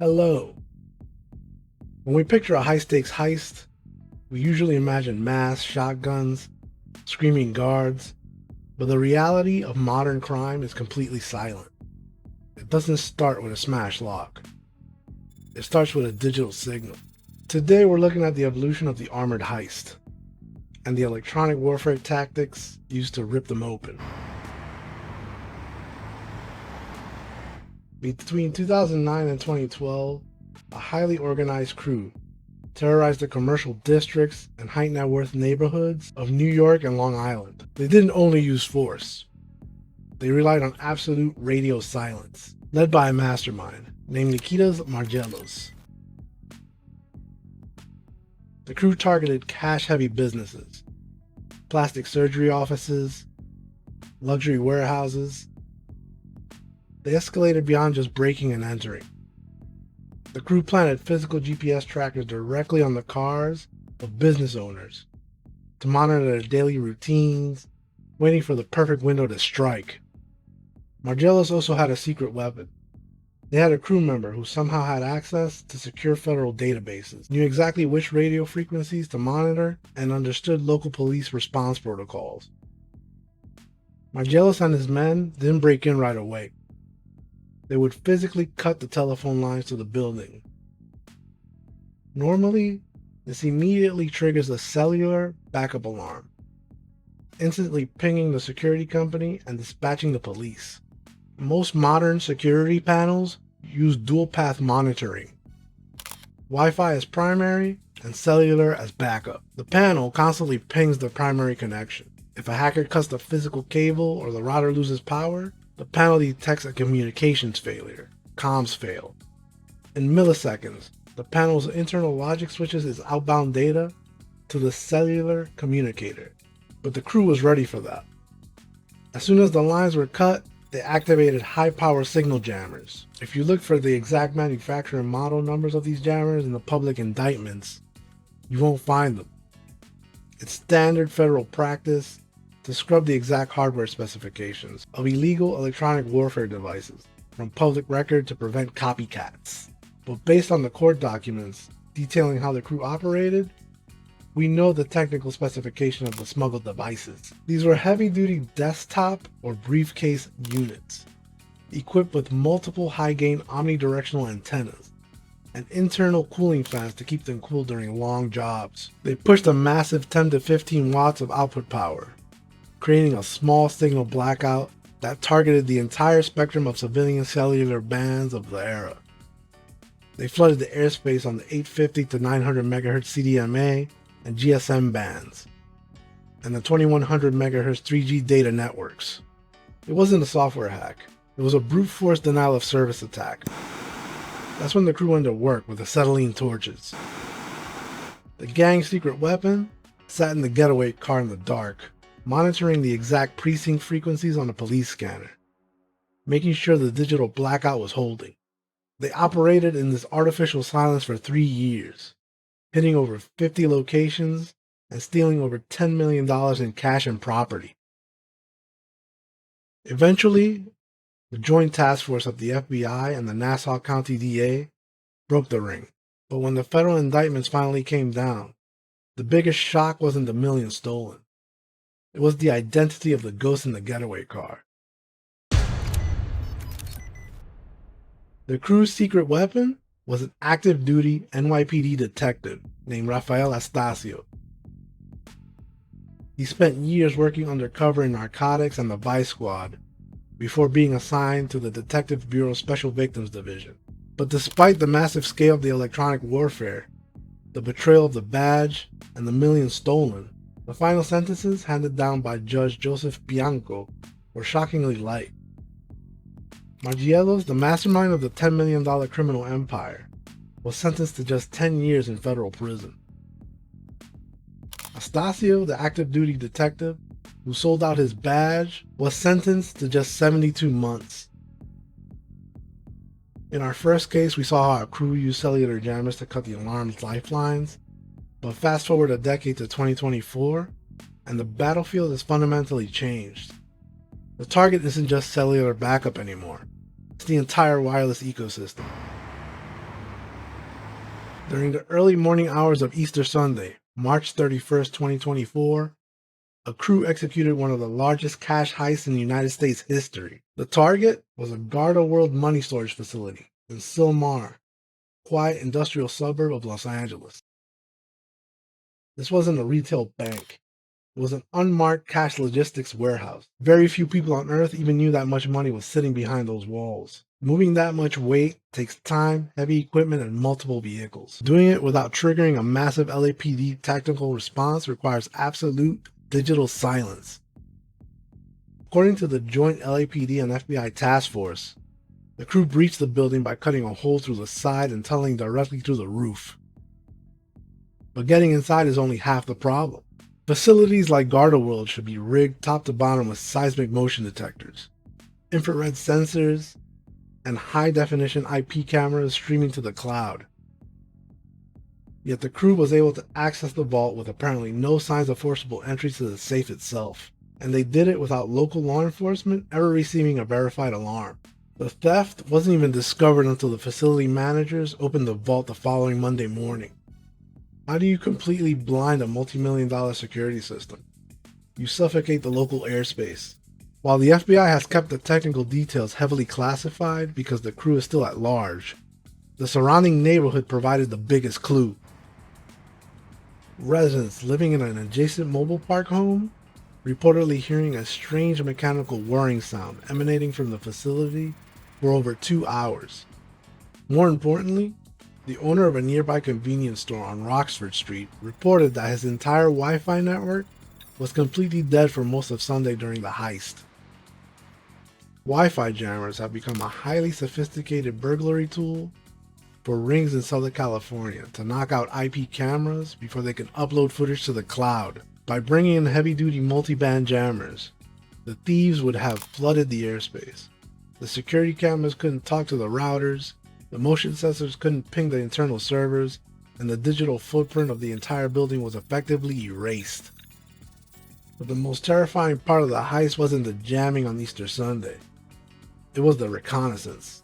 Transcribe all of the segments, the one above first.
Hello. When we picture a high-stakes heist, we usually imagine mass shotguns, screaming guards, but the reality of modern crime is completely silent. It doesn't start with a smash lock. It starts with a digital signal. Today we're looking at the evolution of the armored heist and the electronic warfare tactics used to rip them open. Between 2009 and 2012, a highly organized crew terrorized the commercial districts and high net worth neighborhoods of New York and Long Island. They didn't only use force. They relied on absolute radio silence, led by a mastermind named Margiellos. The crew targeted cash-heavy businesses, plastic surgery offices, luxury warehouses. They escalated beyond just breaking and entering. The crew planted physical GPS trackers directly on the cars of business owners to monitor their daily routines, waiting for the perfect window to strike. Margiellos also had a secret weapon. They had a crew member who somehow had access to secure federal databases, knew exactly which radio frequencies to monitor, and understood local police response protocols. Margiellos and his men didn't break in right away. They would physically cut the telephone lines to the building. Normally, this immediately triggers a cellular backup alarm, instantly pinging the security company and dispatching the police. Most modern security panels use dual-path monitoring, Wi-Fi as primary and cellular as backup. The panel constantly pings the primary connection. If a hacker cuts the physical cable or the router loses power, the panel detects a communications failure, comms failed. In milliseconds, the panel's internal logic switches its outbound data to the cellular communicator. But the crew was ready for that. As soon as the lines were cut, they activated high-power signal jammers. If you look for the exact manufacturer and model numbers of these jammers in the public indictments, you won't find them. It's standard federal practice to scrub the exact hardware specifications of illegal electronic warfare devices from public record to prevent copycats. But based on the court documents detailing how the crew operated, we know the technical specification of the smuggled devices. These were heavy-duty desktop or briefcase units, equipped with multiple high-gain omnidirectional antennas and internal cooling fans to keep them cool during long jobs. They pushed a massive 10 to 15 watts of output power, creating a small signal blackout that targeted the entire spectrum of civilian cellular bands of the era. They flooded the airspace on the 850 to 900 MHz CDMA and GSM bands, and the 2100 MHz 3G data networks. It wasn't a software hack, it was a brute force denial of service attack. That's when the crew went to work with acetylene torches. The gang's secret weapon sat in the getaway car in the dark, monitoring the exact precinct frequencies on a police scanner, making sure the digital blackout was holding. They operated in this artificial silence for 3 years, hitting over 50 locations and stealing over $10 million in cash and property. Eventually, the joint task force of the FBI and the Nassau County DA broke the ring. But when the federal indictments finally came down, the biggest shock wasn't the millions stolen. It was the identity of the ghost in the getaway car. The crew's secret weapon was an active-duty NYPD detective named Rafael Astacio. He spent years working undercover in narcotics and the Vice Squad before being assigned to the Detective Bureau's Special Victims Division. But despite the massive scale of the electronic warfare, the betrayal of the badge, and the millions stolen, the final sentences handed down by Judge Joseph Bianco were shockingly light. Margiellos, the mastermind of the $10 million criminal empire, was sentenced to just 10 years in federal prison. Astacio, the active-duty detective who sold out his badge, was sentenced to just 72 months. In our first case, we saw how our crew used cellular jammers to cut the alarm's lifelines, but fast forward a decade to 2024, and the battlefield has fundamentally changed. The target isn't just cellular backup anymore, it's the entire wireless ecosystem. During the early morning hours of Easter Sunday, March 31st, 2024, a crew executed one of the largest cash heists in United States history. The target was a Garda World money storage facility in Sylmar, a quiet industrial suburb of Los Angeles. This wasn't a retail bank. It was an unmarked cash logistics warehouse. Very few people on Earth even knew that much money was sitting behind those walls. Moving that much weight takes time, heavy equipment, and multiple vehicles. Doing it without triggering a massive LAPD tactical response requires absolute digital silence. According to the joint LAPD and FBI task force, the crew breached the building by cutting a hole through the side and tunneling directly through the roof. But getting inside is only half the problem. Facilities like Garda World should be rigged top to bottom with seismic motion detectors, infrared sensors, and high-definition IP cameras streaming to the cloud. Yet the crew was able to access the vault with apparently no signs of forcible entry to the safe itself, and they did it without local law enforcement ever receiving a verified alarm. The theft wasn't even discovered until the facility managers opened the vault the following Monday morning. How do you completely blind a multi-million-dollar security system? You suffocate the local airspace. While the FBI has kept the technical details heavily classified because the crew is still at large, the surrounding neighborhood provided the biggest clue. Residents living in an adjacent mobile park home reportedly hearing a strange mechanical whirring sound emanating from the facility for over 2 hours. More importantly, the owner of a nearby convenience store on Roxford Street reported that his entire Wi-Fi network was completely dead for most of Sunday during the heist. Wi-Fi jammers have become a highly sophisticated burglary tool for rings in Southern California to knock out IP cameras before they can upload footage to the cloud. By bringing in heavy-duty multi-band jammers, the thieves would have flooded the airspace. The security cameras couldn't talk to the routers, the motion sensors couldn't ping the internal servers, and the digital footprint of the entire building was effectively erased. But the most terrifying part of the heist wasn't the jamming on Easter Sunday. It was the reconnaissance.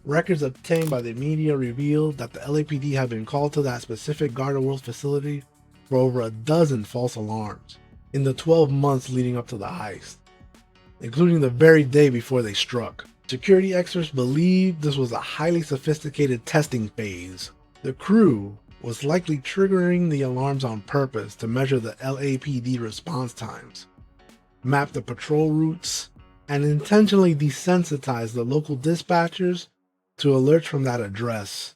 Records obtained by the media revealed that the LAPD had been called to that specific Garda World facility for over a dozen false alarms in the 12 months leading up to the heist, including the very day before they struck. Security experts believe this was a highly sophisticated testing phase. The crew was likely triggering the alarms on purpose to measure the LAPD response times, map the patrol routes, and intentionally desensitize the local dispatchers to alerts from that address.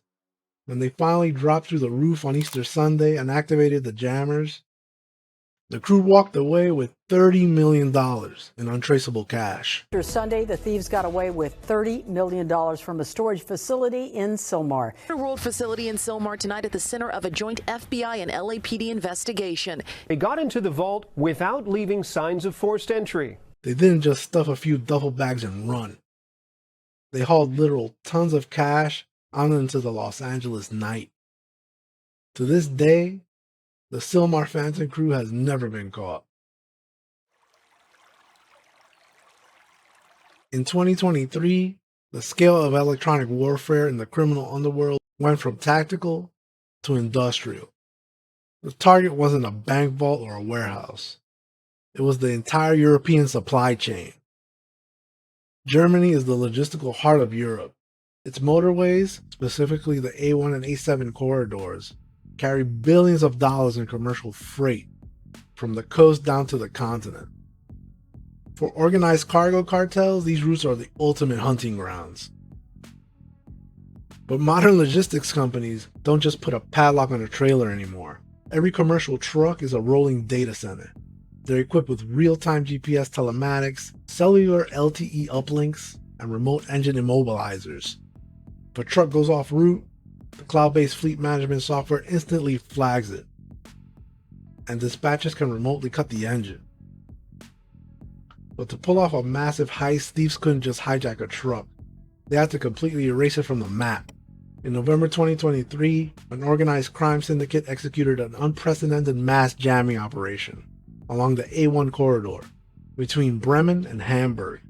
When they finally dropped through the roof on Easter Sunday and activated the jammers, the crew walked away with $30 million in untraceable cash. After Sunday, the thieves got away with $30 million from a storage facility in Sylmar. A world facility in Sylmar tonight at the center of a joint FBI and LAPD investigation. They got into the vault without leaving signs of forced entry. They didn't just stuff a few duffel bags and run. They hauled literal tons of cash out into the Los Angeles night. To this day, the Sylmar Phantom crew has never been caught. In 2023, the scale of electronic warfare in the criminal underworld went from tactical to industrial. The target wasn't a bank vault or a warehouse. It was the entire European supply chain. Germany is the logistical heart of Europe. Its motorways, specifically the A1 and A7 corridors, carry billions of dollars in commercial freight from the coast down to the continent. For organized cargo cartels, these routes are the ultimate hunting grounds. But modern logistics companies don't just put a padlock on a trailer anymore. Every commercial truck is a rolling data center. They're equipped with real-time GPS telematics, cellular LTE uplinks, and remote engine immobilizers. If a truck goes off route, the cloud-based fleet management software instantly flags it, and dispatchers can remotely cut the engine. But to pull off a massive heist, thieves couldn't just hijack a truck. They had to completely erase it from the map. In November 2023, an organized crime syndicate executed an unprecedented mass jamming operation along the A1 corridor between Bremen and Hamburg.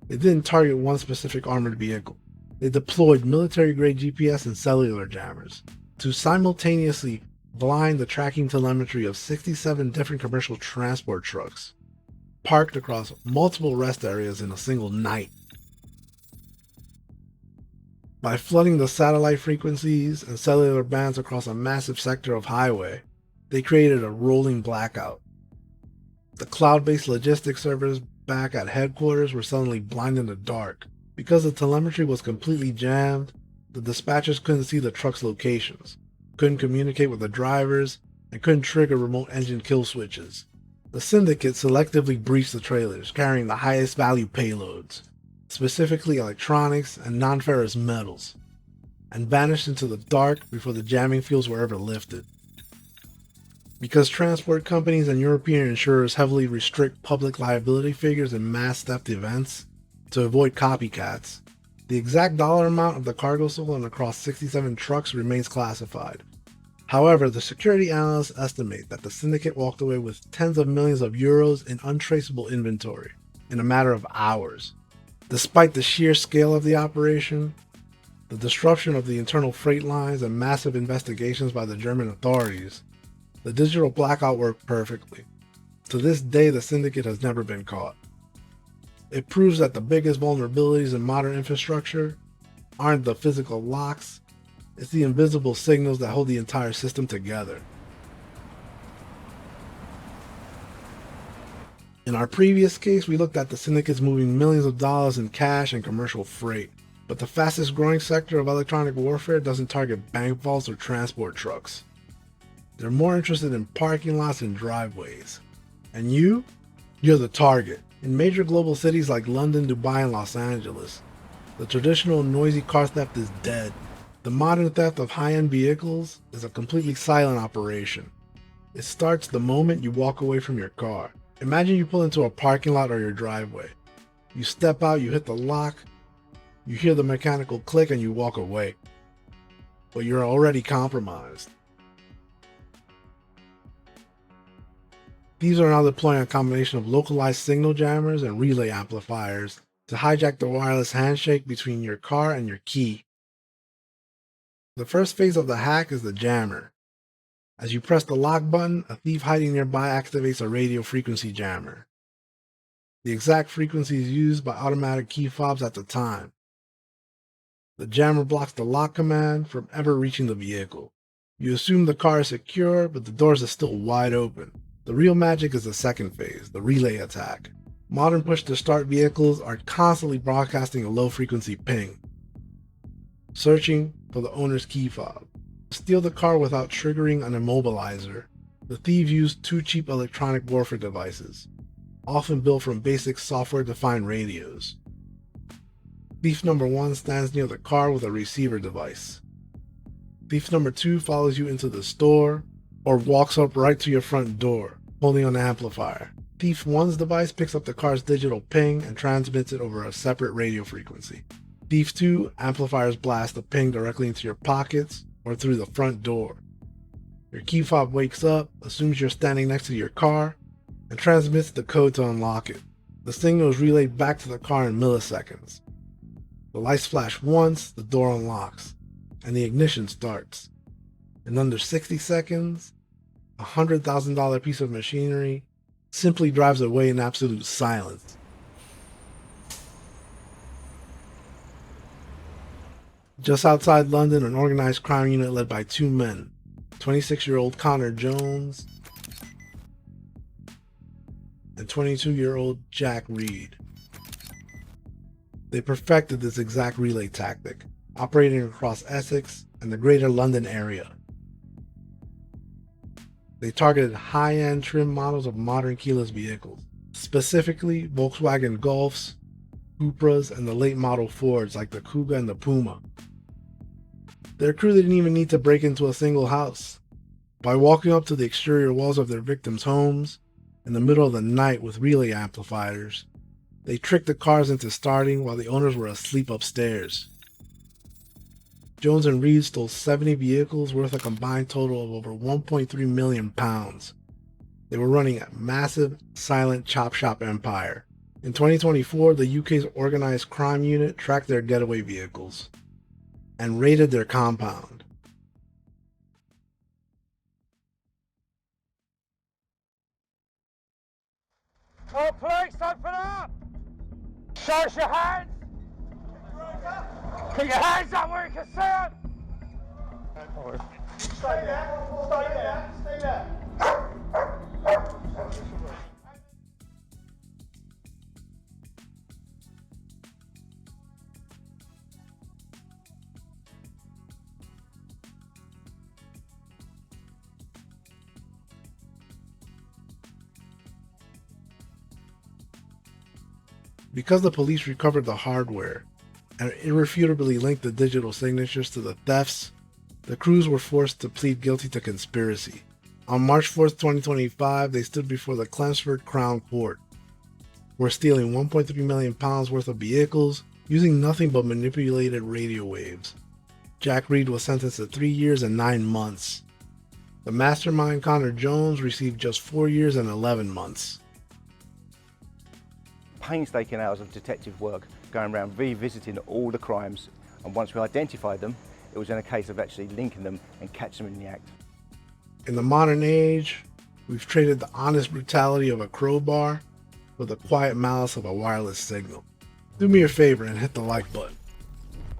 They didn't target one specific armored vehicle. They deployed military-grade GPS and cellular jammers to simultaneously blind the tracking telemetry of 67 different commercial transport trucks parked across multiple rest areas in a single night. By flooding the satellite frequencies and cellular bands across a massive sector of highway, they created a rolling blackout. The cloud-based logistics servers back at headquarters were suddenly blind in the dark. Because the telemetry was completely jammed, the dispatchers couldn't see the trucks' locations, couldn't communicate with the drivers, and couldn't trigger remote engine kill switches. The Syndicate selectively breached the trailers, carrying the highest value payloads, specifically electronics and non-ferrous metals, and vanished into the dark before the jamming fields were ever lifted. Because transport companies and European insurers heavily restrict public liability figures in mass theft events to avoid copycats, the exact dollar amount of the cargo stolen across 67 trucks remains classified. However, the security analysts estimate that the Syndicate walked away with tens of millions of euros in untraceable inventory in a matter of hours. Despite the sheer scale of the operation, the disruption of the internal freight lines and massive investigations by the German authorities, the digital blackout worked perfectly. To this day, the Syndicate has never been caught. It proves that the biggest vulnerabilities in modern infrastructure aren't the physical locks, it's the invisible signals that hold the entire system together. In our previous case, we looked at the syndicates moving millions of dollars in cash and commercial freight, but the fastest growing sector of electronic warfare doesn't target bank vaults or transport trucks. They're more interested in parking lots and driveways. And you're the target. In major global cities like London, Dubai, and Los Angeles, the traditional noisy car theft is dead. The modern theft of high-end vehicles is a completely silent operation. It starts the moment you walk away from your car. Imagine you pull into a parking lot or your driveway. You step out, you hit the lock, you hear the mechanical click, and you walk away. But you're already compromised. These are now deploying a combination of localized signal jammers and relay amplifiers to hijack the wireless handshake between your car and your key. The first phase of the hack is the jammer. As you press the lock button, a thief hiding nearby activates a radio frequency jammer. The exact frequency is used by automatic key fobs at the time. The jammer blocks the lock command from ever reaching the vehicle. You assume the car is secure, but the doors are still wide open. The real magic is the second phase, the relay attack. Modern push-to-start vehicles are constantly broadcasting a low-frequency ping, searching for the owner's key fob. To steal the car without triggering an immobilizer, the thieves use two cheap electronic warfare devices, often built from basic software-defined radios. Thief number 1 stands near the car with a receiver device. Thief number 2 follows you into the store or walks up right to your front door, holding an amplifier. Thief 1's device picks up the car's digital ping and transmits it over a separate radio frequency. Thief 2 amplifiers blast the ping directly into your pockets or through the front door. Your key fob wakes up, assumes you're standing next to your car, and transmits the code to unlock it. The signal is relayed back to the car in milliseconds. The lights flash once, the door unlocks, and the ignition starts. In under 60 seconds, a $100,000 piece of machinery simply drives away in absolute silence. Just outside London, an organized crime unit led by two men, 26-year-old Connor Jones and 22-year-old Jack Reid. They perfected this exact relay tactic, operating across Essex and the greater London area. They targeted high-end trim models of modern keyless vehicles, specifically Volkswagen Golfs, Cupras, and the late model Fords like the Kuga and the Puma. Their crew didn't even need to break into a single house. By walking up to the exterior walls of their victims' homes in the middle of the night with relay amplifiers, they tricked the cars into starting while the owners were asleep upstairs. Jones and Reid stole 70 vehicles worth a combined total of over 1.3 million pounds. They were running a massive, silent chop shop empire, In 2024, the UK's organized crime unit tracked their getaway vehicles and raided their compound. Oh, police, open up! Show us your hands! Put your hands up where you can see them! Stay there, stay there, stay there. Because the police recovered the hardware and irrefutably linked the digital signatures to the thefts, the crews were forced to plead guilty to conspiracy. On March 4th, 2025, they stood before the Chelmsford Crown Court, were stealing £1.3 million worth of vehicles using nothing but manipulated radio waves. Jack Reid was sentenced to 3 years and 9 months. The mastermind Connor Jones received just 4 years and 11 months. Painstaking hours of detective work, going around revisiting all the crimes, and once we identified them, it was in a case of actually linking them and catching them in the act. In the modern age, we've traded the honest brutality of a crowbar for the quiet malice of a wireless signal. Do me a favor and hit the like button.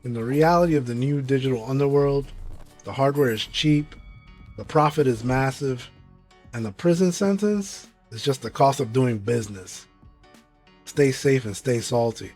In the reality of the new digital underworld, the hardware is cheap, the profit is massive, and the prison sentence is just the cost of doing business. Stay safe and stay salty.